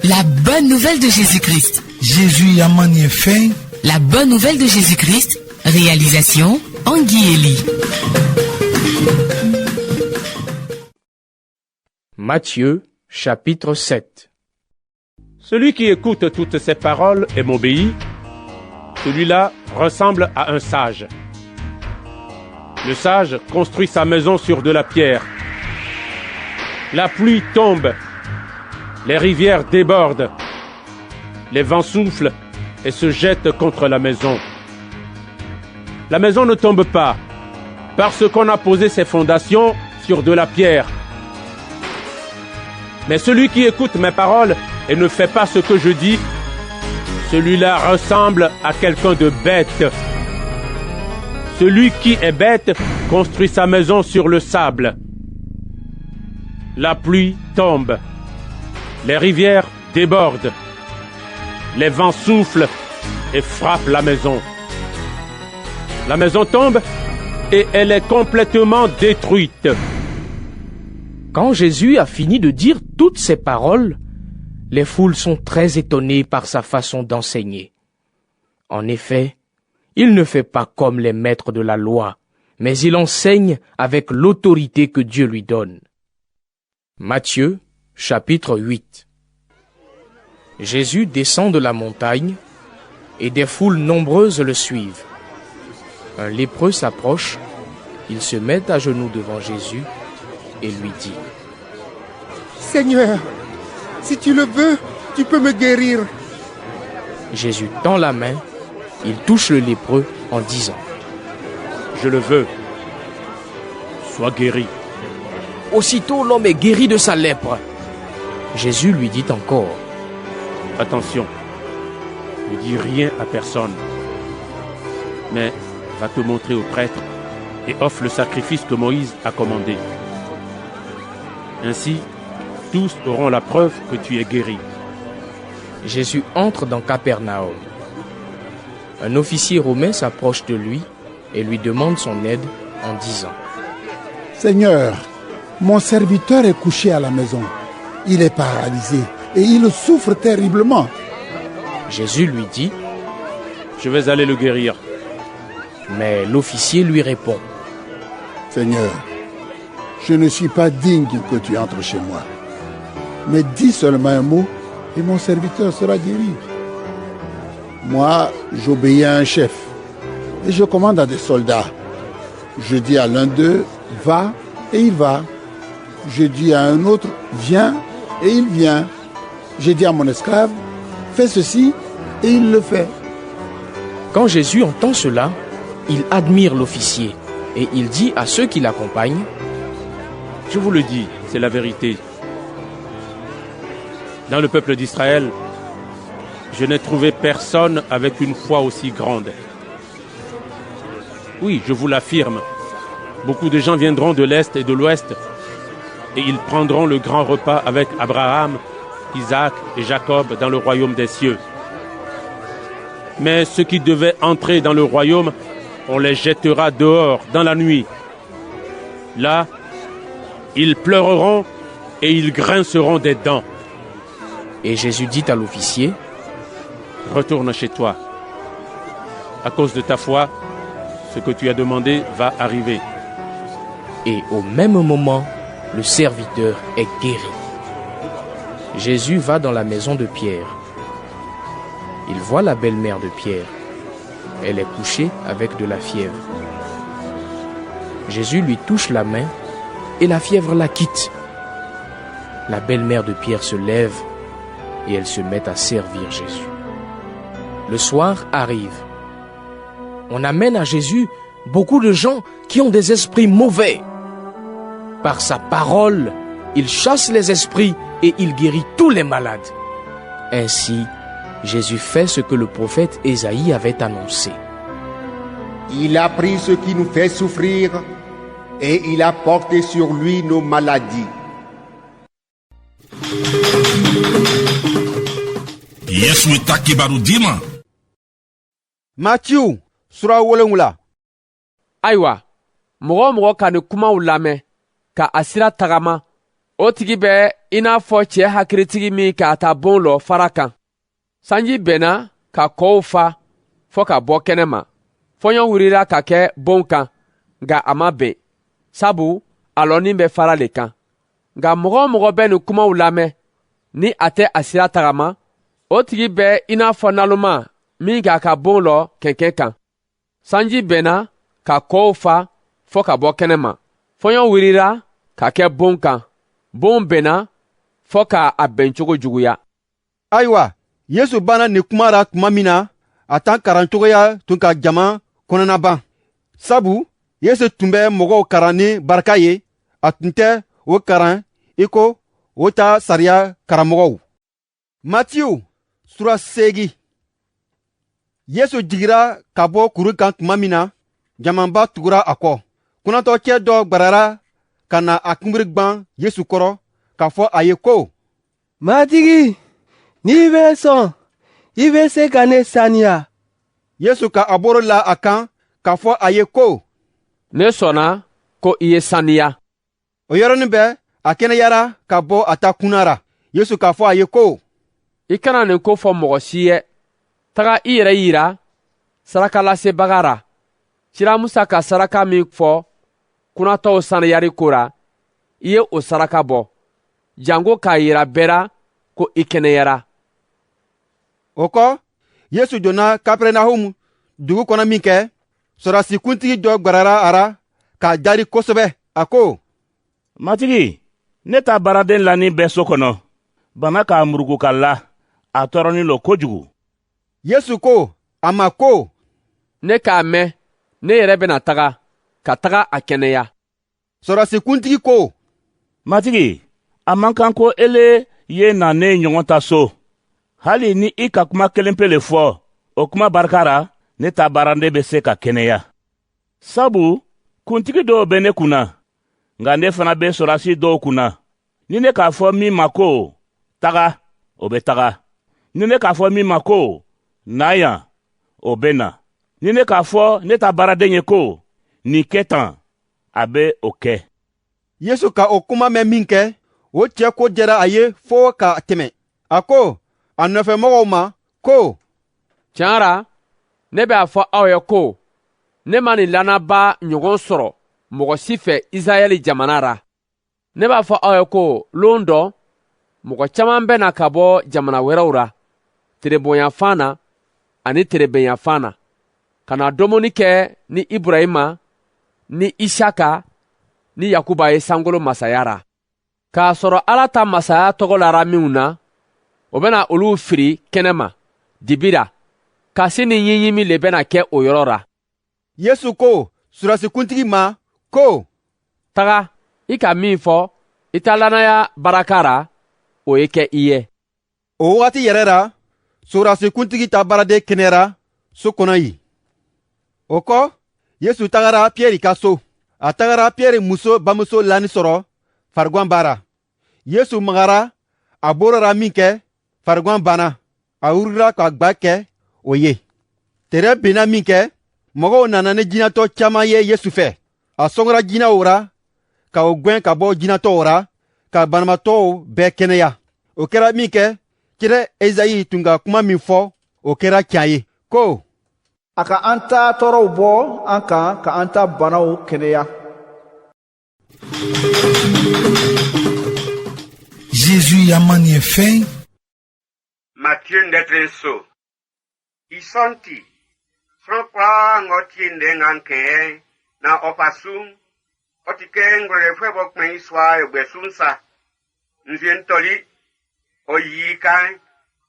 La bonne nouvelle de Jésus-Christ. Jésus Yamani est fin. La bonne nouvelle de Jésus-Christ. Réalisation Anguille Elie. Matthieu, chapitre 7. Celui qui écoute toutes ces paroles et m'obéit, celui-là ressemble à un sage. Le sage construit sa maison sur de la pierre. La pluie tombe, les rivières débordent, les vents soufflent et se jettent contre la maison. La maison ne tombe pas, parce qu'on a posé ses fondations sur de la pierre. Mais celui qui écoute mes paroles et ne fait pas ce que je dis, celui-là ressemble à quelqu'un de bête. Celui qui est bête construit sa maison sur le sable. La pluie tombe, les rivières débordent, les vents soufflent et frappent la maison. La maison tombe et elle est complètement détruite. Quand Jésus a fini de dire toutes ces paroles, les foules sont très étonnées par sa façon d'enseigner. En effet, il ne fait pas comme les maîtres de la loi, mais il enseigne avec l'autorité que Dieu lui donne. Matthieu, chapitre 8. Jésus descend de la montagne, et des foules nombreuses le suivent. Un lépreux s'approche, il se met à genoux devant Jésus et lui dit: Seigneur, si tu le veux, tu peux me guérir. Jésus tend la main, il touche le lépreux en disant: Je le veux, sois guéri. Aussitôt l'homme est guéri de sa lèpre. Jésus lui dit encore: Attention, ne dis rien à personne, mais va te montrer au prêtre et offre le sacrifice que Moïse a commandé. Ainsi, tous auront la preuve que tu es guéri. Jésus entre dans Capernaum. Un officier romain s'approche de lui et lui demande son aide en disant: Seigneur, mon serviteur est couché à la maison. Il est paralysé et il souffre terriblement. Jésus lui dit: Je vais aller le guérir. Mais l'officier lui répond: Seigneur, je ne suis pas digne que tu entres chez moi. Mais dis seulement un mot et mon serviteur sera guéri. Moi, j'obéis à un chef et je commande à des soldats. Je dis à l'un d'eux, va, et il va. Je dis à un autre, viens, et il vient. Je dis à mon esclave, fais ceci, et il le fait. Quand Jésus entend cela, il admire l'officier et il dit à ceux qui l'accompagnent: Je vous le dis, c'est la vérité. Dans le peuple d'Israël, je n'ai trouvé personne avec une foi aussi grande. Oui, je vous l'affirme, beaucoup de gens viendront de l'Est et de l'Ouest et ils prendront le grand repas avec Abraham, Isaac et Jacob dans le royaume des cieux. Mais ceux qui devaient entrer dans le royaume, on les jettera dehors dans la nuit. Là, ils pleureront et ils grinceront des dents. Et Jésus dit à l'officier: Retourne chez toi. À cause de ta foi, ce que tu as demandé va arriver. Et au même moment, le serviteur est guéri. Jésus va dans la maison de Pierre. Il voit la belle-mère de Pierre. Elle est couchée avec de la fièvre. Jésus lui touche la main et la fièvre la quitte. La belle-mère de Pierre se lève et elle se met à servir Jésus. Le soir arrive. On amène à Jésus beaucoup de gens qui ont des esprits mauvais. Par sa parole, il chasse les esprits et il guérit tous les malades. Ainsi, Jésus fait ce que le prophète Ésaïe avait annoncé. Il a pris ce qui nous fait souffrir et il a porté sur lui nos maladies. Matthieu, sura wolonwula. Ayiwa, mɔgɔ o mɔgɔ ka nin kumaw lamɛn, ka a sira tagama, o tigi bɛ i n'a fɔ cɛ hakiritigi min k'a ta bon lɔ fara kan. Sanji bɛnna ka kɔw fa fɔ ka bɔ kɛnɛma. Fɔɲɔ wulila ka kɛ bon kan, nka a ma bɛn, sabu a lɔnnin bɛ fara le kan. Nka mɔgɔ o mɔgɔ bɛ nin kumaw lamɛn, ni a tɛ a sira tagama, o tigi bɛ i n'a fɔ naloma min k'a ka bon lɔ kɛnkɛn kan. Sanji bɛnna ka kɔw fa fɔ ka bɔ kɛnɛma. Fɔɲɔ wulila ka kɛ bon kan. Bon bɛnna fɔ ka a bɛn cogo juguya. Ayiwa, Yesu banna nin kuma ra tuma min na, a ta karancogoya tun ka jama kɔnɔna ban. Sabu, Yesu tun bɛ mɔgɔw karan ni barika ye, a tun tɛ o karan i ko o ta sariya karamɔgɔw. Matiyu sura 8. Yesu jigira ka bɔ kuru kan tuma min na, jamaba tugura a kɔ. Kunnatɔcɛ dɔ gwarara ka na a kunbiri gban Yesu kɔrɔ k'a fɔ a ye ko: Matigi, n'i bɛ sɔn, i bɛ se ka ne saniya. Yesu ka a boro la a kan k'a fɔ a ye ko: Ne sɔnna ko i ye saniya. O yɔrɔnin bɛɛ a kɛnɛyara ka bɔ a ta kunna ra. Yesu k'a fɔ a ye ko: I kana nin ko fɔ mɔgɔ si ye. Taga i yɛrɛ yira sarakalasebaga ra. Cira Musa ka saraka min fɔ kunnatɔw saniyali ko ra, i ye o saraka bɔ. Jango k'a yira bɛɛ ra ko i kɛnɛyara. O kɔ, Yesu donna Kapɛrɛnahum dugu kɔnɔ min kɛ, sɔrɔdasi kuntigi dɔ gwarara a ra k'a dari kosɛbɛ. A ko: Matigi, ne ta baaraden lanin bɛ so kɔnɔ. Bana k'a murugu ka la, a tɔɔrɔnin lo kojugu. Yesu ko a ma ko: Ne k'a mɛn, ne yɛrɛ bɛna taga, ka taga a kɛnɛya. Sɔrɔdasi kuntigi ko: Matigi, a man kan ko ele ye na ne ɲɔgɔn ta so. Hali ni i ka kuma kelen pe le fɔ, o kuma barika ra, ne ta baaraden bɛ se ka kɛnɛya. Sabu, kuntigi dɔw bɛ ne kunna, nka ne fana bɛ sɔrɔdasi dɔw kunna. Ni ne k'a fɔ min ma ko taga, o bɛ taga. Ni ne k'a fɔ min ma ko na yan, o bɛ na. Ni ne k'a fɔ ne ta baaraden ye ko nin kɛ tan, a bɛ o kɛ. Yesu ka o kuma mɛn min kɛ, o cɛ ko diyara a ye fo ka tɛmɛ. A ko a nɔfɛmɔgɔw ma ko: Tiɲɛ ra, ne bɛ a fɔ aw ye ko ne ma nin lannaba ɲɔgɔn sɔrɔ mɔgɔ si fɛ Israyɛli jamana ra. Ne b'a fɔ aw ye ko lon dɔ, mɔgɔ caman bɛ na ka bɔ jamana wɛrɛw ra, terebonyafan na ani terebɛnyafan na, ka na domuni kɛ ni Iburahima, ni Isaka, ni Yakuba ye sankolo masaya ra. K'a sɔrɔ Ala ta masaya tɔgɔ lara minw na, o bɛna olu firi kɛnɛma, dibi ra. Kasi ni ɲiɲimi le bɛna kɛ o yɔrɔ ra. Yesu ko sɔrɔdasi kuntigi ma ko: Taga, i ka min fɔ, i ta lannaya baraka ra, o ye kɛ i ye. O wagati yɛrɛ ra, sɔrɔdasi kuntigi ta baaraden kɛnɛyara so kɔnɔ yen. O kɔ, Yesu tagara Piyɛri ka so. A tagara Piyɛri muso bamuso lani sɔrɔ farigwan b'a ra. Yesu magara a boro ra min kɛ, farigwan banna. A wurila ka gba kɛ o ye. Tere binna min kɛ, mɔgɔw nana ni jinatɔ caman ye Yesu fɛ. A sɔngɔra jinaw ra, ka o gwɛn ka bɔ jinatɔw ra, ka banamatɔw bɛɛ kɛnɛya. O kɛra min kɛ, kira Ezayi tun ka kuma min fɔ, o kɛra tiɲɛ ye, ko: A ka an ta tɔɔrɔw bɔ an kan, ka an ta banaw kɛnɛya. Jésus a manié fin. Matthieu ndetren so. Isonti. Sonkwa ngoti ndengan ke na opasum. Otike ngore fwebok me iswa egbesunsa. Nzientoli. Oyikai.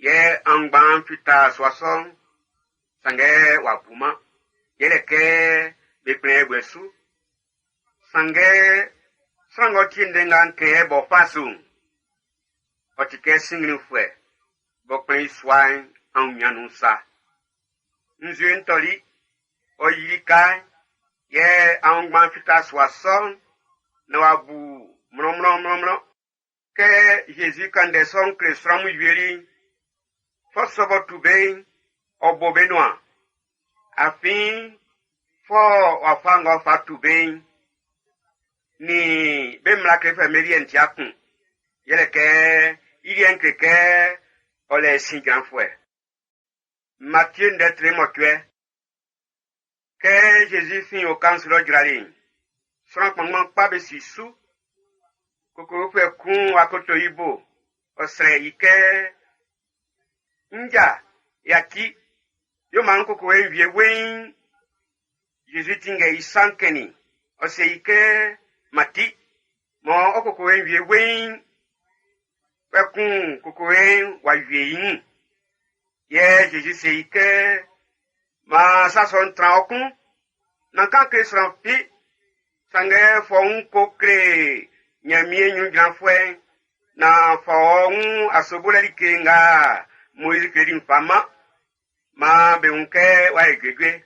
Ye angban fita swason. Sange wapuma. Yeleke bekle egbesu. Sange sangoti ndengan ke bopasum. Otike singli fwe. Bokpen iswai an nyanunsa. Nzientoli. Oyikai. Ye angban fita swason. Na wabu mron. Ke Jésus kande son kre stramu yeri. Fos sobo tubei. Obo benoa. Afin. Fo wafango fa tubei. Ni bemla ke family entiakun. Yeleke, il y a un kéké, on les 5 grands frères. Matthieu d'être mortuaire. Que Jésus fit au camp sur le graline. Sans qu'on pas de sous. Koko fait kun à côté ibo. Au serait ike. Nja, yaki. Yo man koko en vieux wing. Jésus tinga isankeni. Au se ike. Mati. Mon koko en vieux wing. Fait kun koko en wa vieux. Ye Jésus se ike. Ma sa son traokun. Nankan kre srampi. Sange fo un kokre. Nyamie nyu granfwe. Na fo un asobola likenga. Moïse kredin fama. Ma be unke wa egegwe.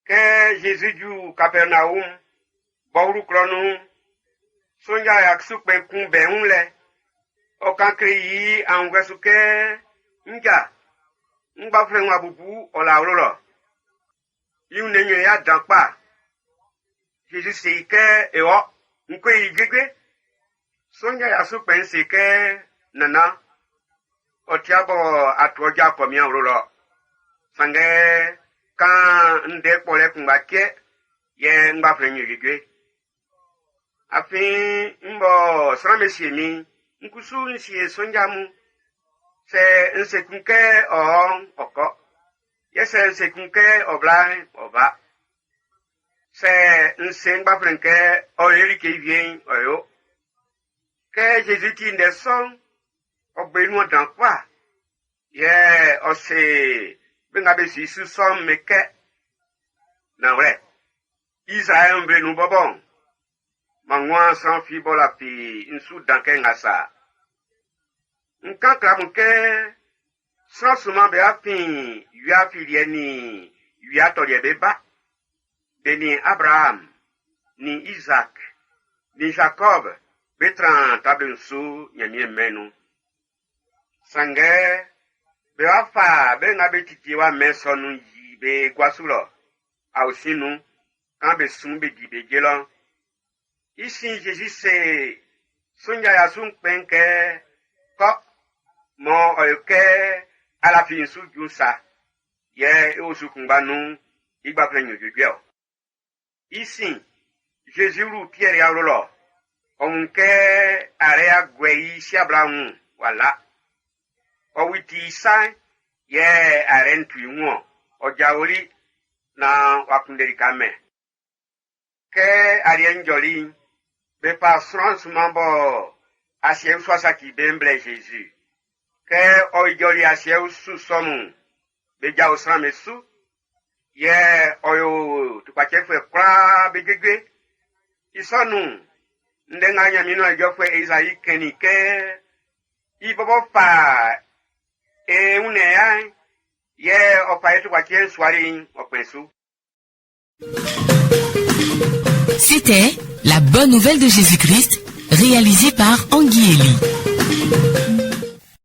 Que Jésus du Capernaum. Boru kronou. Sonja yak sukpe kun be unle. Okan kre yi angwe suke. Nja. Ngba fre nwa bubu ola ololo. Yu nenye ya dankpa. Jésus se ike ewo. Nkwe igegwe. Sonja ya supen se ike nana. Otiabo atuoja komia ololo. Sange kan nde pole kumbake. Ye ngba fre nye igegwe. Afin mbo sramesye mi. Nkusu nsiye sonja mu. Se nsekunke oko. Yese nsekunke obla oba. Se nsengba frenke oyelike vien oyo. Que Jésus tinde son obenu dan kwa. Ye ose benga besi sous son meke. Na vrai. Israël mbe nou bobon. Mangwa san fi bola pi nsu danke ngasa. Nkan klamuke sans souvent be apin yu afilie ni yu atolie beba de ni Abraham ni Isaac ni Jacob betran tabunsu nyamie menu sange be afa be na betiti wa mesonu yi be gwasulo ausinu kan be sun be di be gelon ici Jésus se sunya ya sun penke ko mon oke à la fin sous jusa ye osukumba nu igba plenyo jujeo ici Jésus ru Pierre ya lolo onke area gwei si Abraham wala o witi sai ye arentu inwo ojaoli na wakunderi kame ke arienjoli be pa franchement bo asie soit qui bemble Jésus que oyjoli asieu su somu beja osrame su ye oyo tukwache fwe kwa begegwe isonu ndenga nyamino ejo fwe Isaïe kenike ibobo fa une ya ye opaye tukwache swari okwensu. C'était La Bonne Nouvelle de Jésus-Christ, réalisée par Anguille Elie.